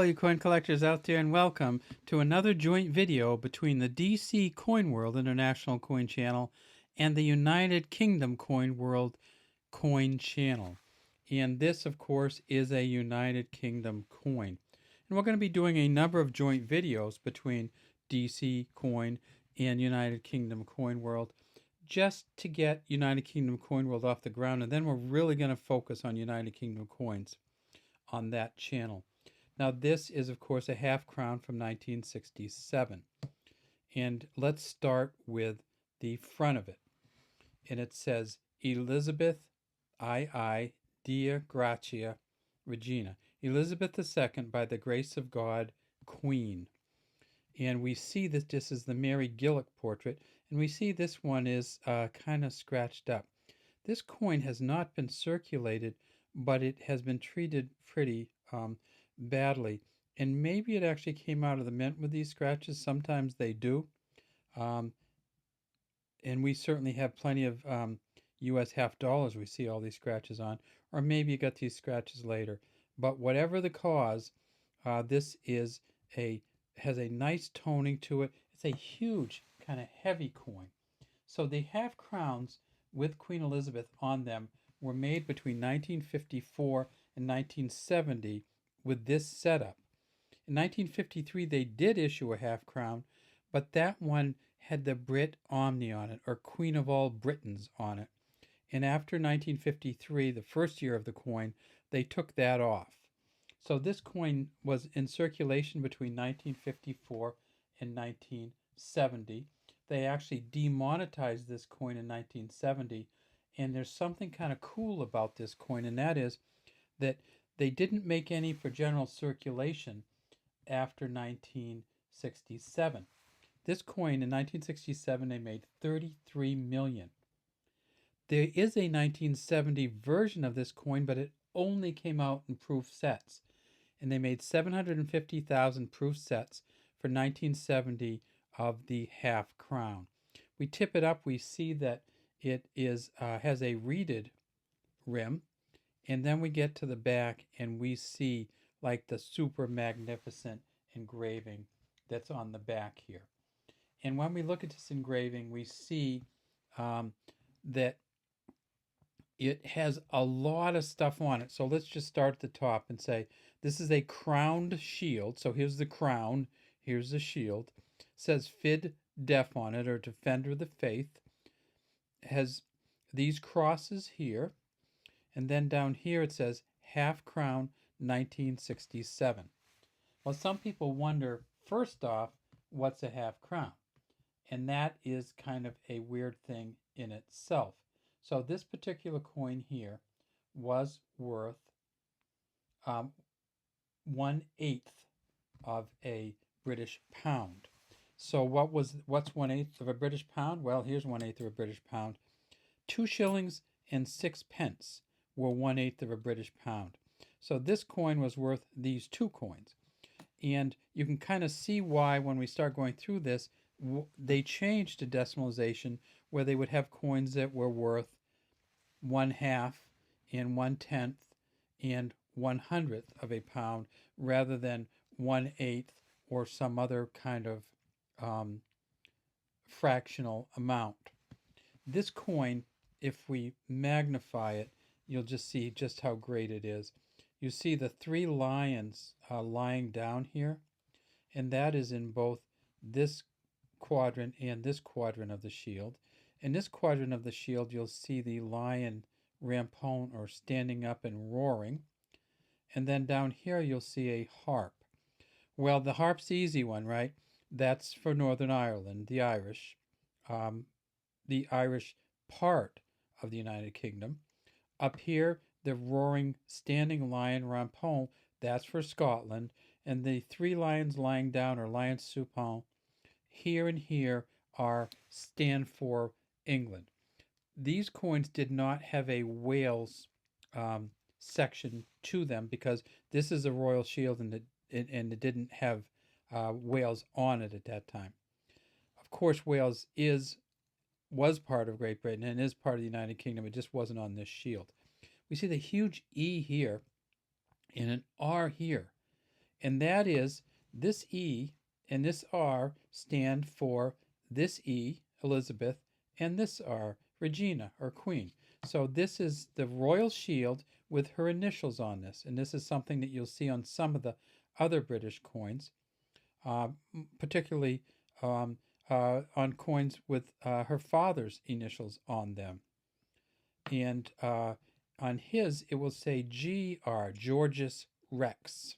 All you coin collectors out there, and welcome to another joint video between the DC Coin World International Coin Channel and the United Kingdom Coin World Coin Channel. And this, of course, is a United Kingdom coin. And we're going to be doing a number of joint videos between DC Coin and United Kingdom Coin World just to get United Kingdom Coin World off the ground. And then we're really going to focus on United Kingdom coins on that channel. Now, this is, of course, a half crown from 1967. And let's start with the front of it. And it says, Elizabeth II Dea Gratia Regina. Elizabeth II, by the grace of God, Queen. And we see that this is the Mary Gillick portrait. And we see this one is kind of scratched up. This coin has not been circulated, but it has been treated pretty badly, and maybe it actually came out of the mint with these scratches. Sometimes they do, and we certainly have plenty of US half dollars we see all these scratches on, or maybe you got these scratches later. But whatever the cause, this is has a nice toning to it. It's a huge kind of heavy coin. So the half crowns with Queen Elizabeth on them were made between 1954 and 1970 with this setup. In 1953, they did issue a half crown, but that one had the Brit Omni on it, or Queen of all Britons on it. And after 1953, the first year of the coin, they took that off. So this coin was in circulation between 1954 and 1970. They actually demonetized this coin in 1970. And there's something kind of cool about this coin, and that is that they didn't make any for general circulation after 1967. This coin in 1967, they made 33 million. There is a 1970 version of this coin, but it only came out in proof sets. And they made 750,000 proof sets for 1970 of the half crown. We tip it up, we see that it is has a reeded rim. And then we get to the back and we see like the super magnificent engraving that's on the back here. And when we look at this engraving, we see that it has a lot of stuff on it. So let's just start at the top and say, this is a crowned shield. So here's the crown, here's the shield. It says Fid Def on it, or Defender of the Faith. It has these crosses here. And then down here it says half crown 1967. Well, some people wonder, first off, what's a half crown? And that is kind of a weird thing in itself. So this particular coin here was worth 1/8 of a British pound. So what's 1/8 of a British pound? Well, here's 1/8 of a British pound. 2 shillings and 6 pence were 1/8 of a British pound. So this coin was worth these two coins. And you can kind of see why when we start going through this, they changed to decimalization where they would have coins that were worth 1/2 and 1/10 and 1/100 of a pound rather than 1/8 or some other kind of fractional amount. This coin, if we magnify it, you'll just see just how great it is. You see the 3 lions lying down here, and that is in both this quadrant and this quadrant of the shield. In this quadrant of the shield, you'll see the lion rampant, or standing up and roaring. And then down here, you'll see a harp. Well, the harp's the easy one, right? That's for Northern Ireland, the Irish part of the United Kingdom. Up here, the roaring standing lion rampant, that's for Scotland. And the 3 lions lying down, or lion supin, here and here stand for England. These coins did not have a Wales section to them because this is a royal shield and it didn't have Wales on it at that time. Of course, Wales was part of Great Britain and is part of the United Kingdom. It just wasn't on this shield. We see the huge E here and an R here. and that is this E and this R stand for this E, Elizabeth, and this R, Regina, or Queen. So this is the royal shield with her initials on this, and this is something that you'll see on some of the other British coins, particularly on coins with her father's initials on them. And on his, it will say GR, Georgius Rex.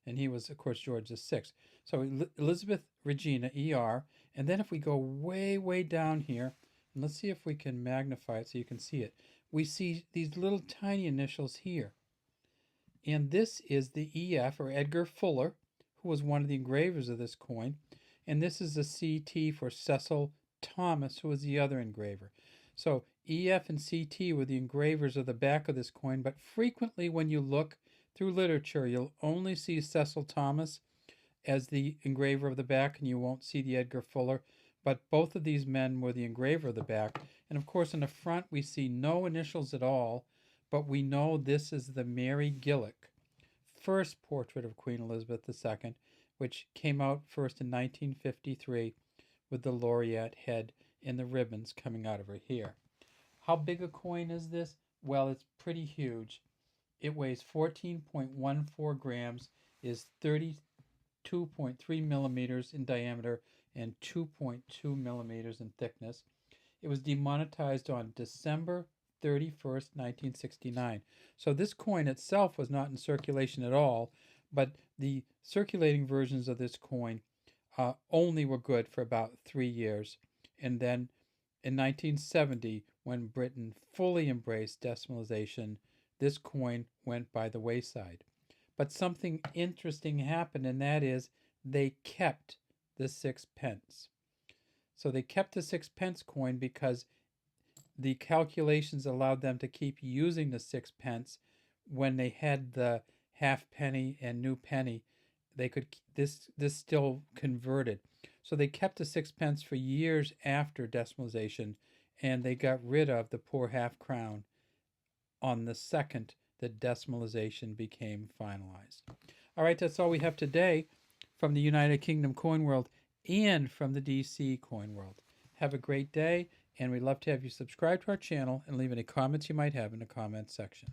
And he was, of course, George VI. So Elizabeth Regina, ER. And then if we go way, way down here, and let's see if we can magnify it so you can see it. We see these little tiny initials here. And this is the EF, or Edgar Fuller, who was one of the engravers of this coin. And this is the CT for Cecil Thomas, who was the other engraver. So EF and CT were the engravers of the back of this coin, but frequently when you look through literature, you'll only see Cecil Thomas as the engraver of the back, and you won't see the Edgar Fuller. But both of these men were the engraver of the back. And of course, in the front, we see no initials at all, but we know this is the Mary Gillick first portrait of Queen Elizabeth II, which came out first in 1953 with the laureate head and the ribbons coming out of her hair. How big a coin is this? Well, it's pretty huge. It weighs 14.14 grams, is 32.3 millimeters in diameter, and 2.2 millimeters in thickness. It was demonetized on December 31st, 1969. So this coin itself was not in circulation at all, but the circulating versions of this coin only were good for about 3 years. And then in 1970, when Britain fully embraced decimalization, this coin went by the wayside. But something interesting happened, and that is they kept the 6 pence. So they kept the 6 pence coin because the calculations allowed them to keep using the 6 pence when they had the halfpenny and new penny. They could this still converted. So they kept the 6 pence for years after decimalization, and they got rid of the poor half crown on the second that decimalization became finalized. All right, that's all we have today from the United Kingdom coin world and from the DC coin world. Have a great day, and we'd love to have you subscribe to our channel and leave any comments you might have in the comments section.